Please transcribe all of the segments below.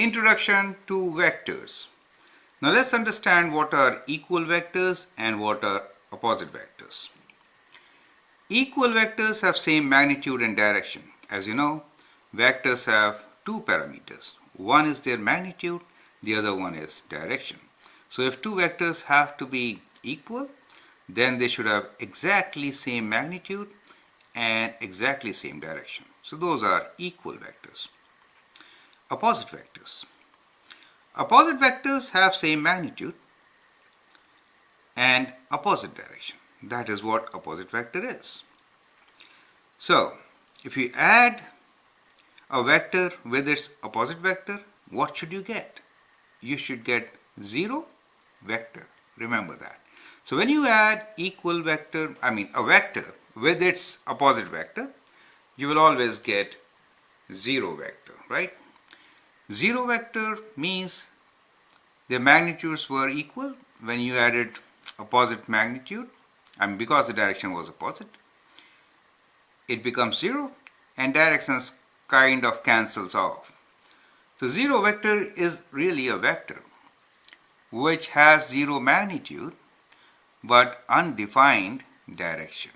Introduction to vectors. Now let's understand what are equal vectors and what are opposite vectors. Equal vectors have same magnitude and direction. As you know, vectors have two parameters. One is their magnitude, the other one is direction. So if two vectors have to be equal, then they should have exactly same magnitude and exactly same direction. So those are equal vectors. Opposite vectors. Opposite vectors have same magnitude and opposite direction. That is what opposite vector is. So, if you add a vector with its opposite vector, what should you get? You should get 0 vector. Remember that. So when you add a vector with its opposite vector, you will always get 0 vector, right? 0 vector means their magnitudes were equal when you added opposite magnitude, because the direction was opposite, it becomes 0 and directions kind of cancels off. So 0 vector is really a vector which has 0 magnitude but undefined direction.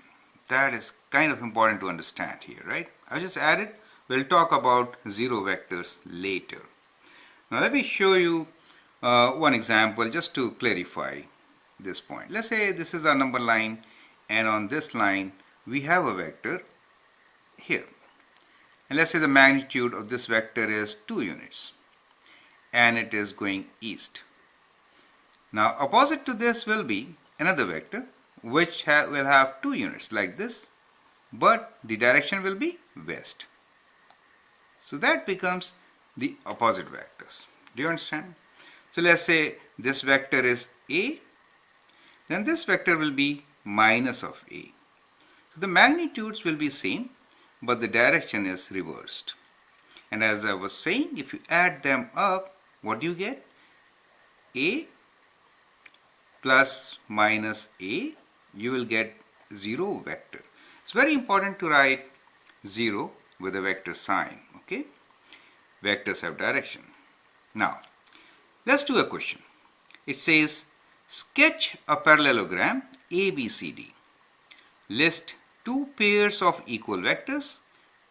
That is kind of important to understand here, right? I just added. We'll talk about 0 vectors later. Now let me show you one example just to clarify this point. Let's say this is our number line, and on this line we have a vector here. And let's say the magnitude of this vector is 2 units and it is going east. Now opposite to this will be another vector which will have 2 units like this, but the direction will be west. So that becomes the opposite vectors. Do you understand? So let's say this vector is A, then this vector will be minus of A. So the magnitudes will be same, but the direction is reversed. And as I was saying, if you add them up, what do you get? A plus minus A, you will get 0 vector. It's very important to write 0 with a vector sign, okay? Vectors have direction. Now, let's do a question. It says, sketch a parallelogram ABCD. List 2 pairs of equal vectors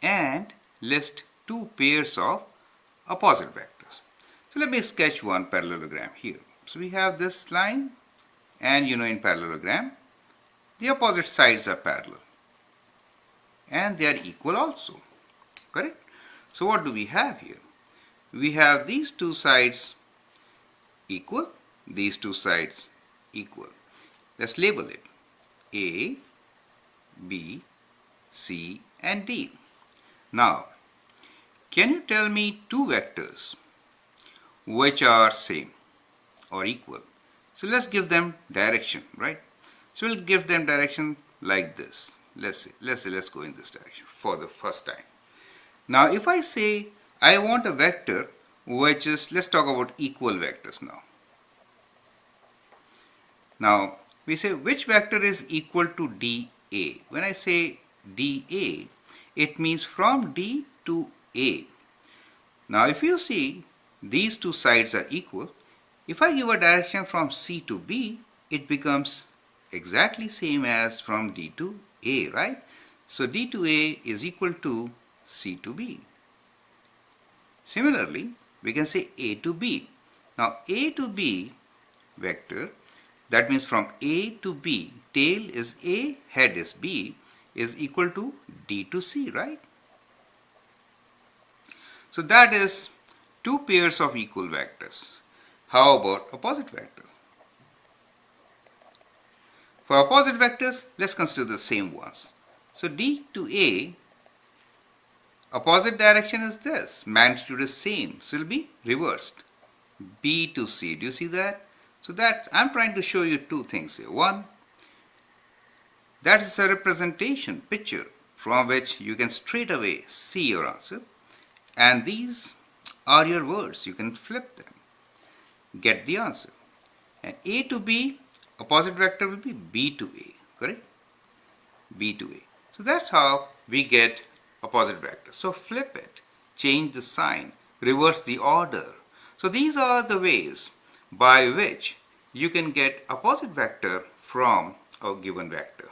and list 2 pairs of opposite vectors. So let me sketch one parallelogram here. So we have this line, and in parallelogram, the opposite sides are parallel. And they are equal also, correct? So what do we have here? We have these two sides equal, these two sides equal. Let's label it A, B, C and D. Now, can you tell me 2 vectors which are same or equal? So let's give them direction, right? So we'll give them direction like this. Let's go in this direction for the first time. Now if I say I want a vector which is, let's talk about equal vectors now. Now we say which vector is equal to dA. When I say dA, it means from D to A. Now if you see these two sides are equal, if I give a direction from C to B, it becomes exactly same as from D to A, right? So D to A is equal to C to B. Similarly, we can say A to B. Now A to B vector, that means from A to B, tail is A, head is B, is equal to D to C, right? So that is 2 pairs of equal vectors. How about opposite vectors? For opposite vectors, let's consider the same ones. So D to A, opposite direction is this, magnitude is same, so it will be reversed. B to C, do you see that? So that I'm trying to show you 2 things here. One, that is a representation picture from which you can straight away see your answer, and these are your words, you can flip them, get the answer. And A to B, opposite vector will be B to A, correct? B to A. So that's how we get opposite vector. So flip it, change the sign, reverse the order, So these are the ways by which you can get opposite vector from a given vector.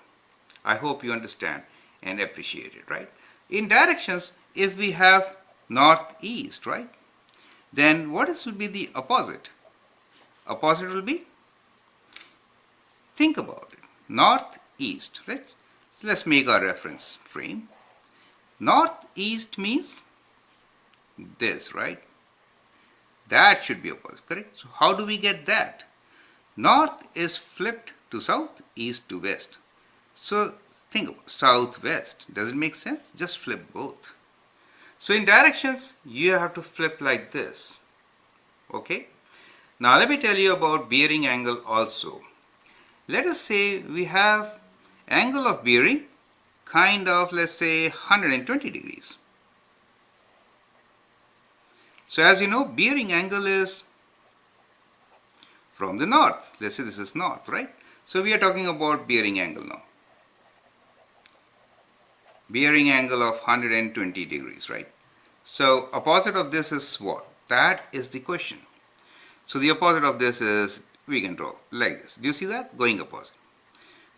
I hope you understand and appreciate it, right? In directions, if we have north, east, right? Then what will be the opposite? Opposite will be, think about it, north, east, right? So let's make our reference frame. North, east means this, right? That should be opposite, correct? So how do we get that? North is flipped to south, east to west. So think about south-west. Does it make sense? Just flip both. So in directions, you have to flip like this. Okay? Now let me tell you about bearing angle also. Let us say we have angle of bearing kind of, let's say, 120 degrees. So as you know, bearing angle is from the north. Let's say this is north, right? So we are talking about bearing angle now. Bearing angle of 120 degrees, right? So opposite of this is what? That is the question. So the opposite of this is, we can draw like this. Do you see that? Going opposite.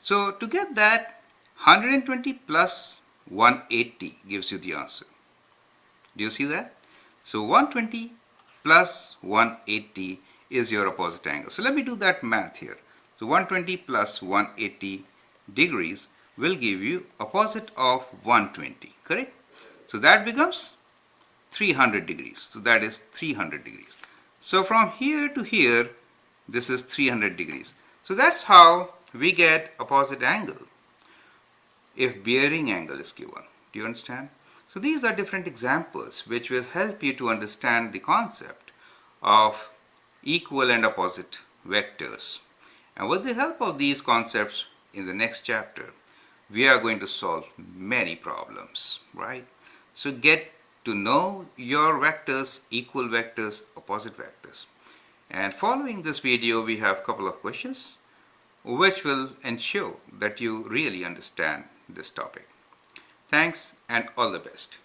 So to get that, 120 plus 180 gives you the answer. Do you see that? So 120 plus 180 is your opposite angle. So let me do that math here. So 120 plus 180 degrees will give you opposite of 120, correct? So that becomes 300 degrees. So that is 300 degrees. So from here to here, this is 300 degrees. So that's how we get opposite angle if bearing angle is given. Do you understand? So these are different examples which will help you to understand the concept of equal and opposite vectors. And with the help of these concepts in the next chapter, we are going to solve many problems, right? So get to know your vectors, equal vectors, opposite vectors. And following this video, we have a couple of questions which will ensure that you really understand this topic. Thanks and all the best.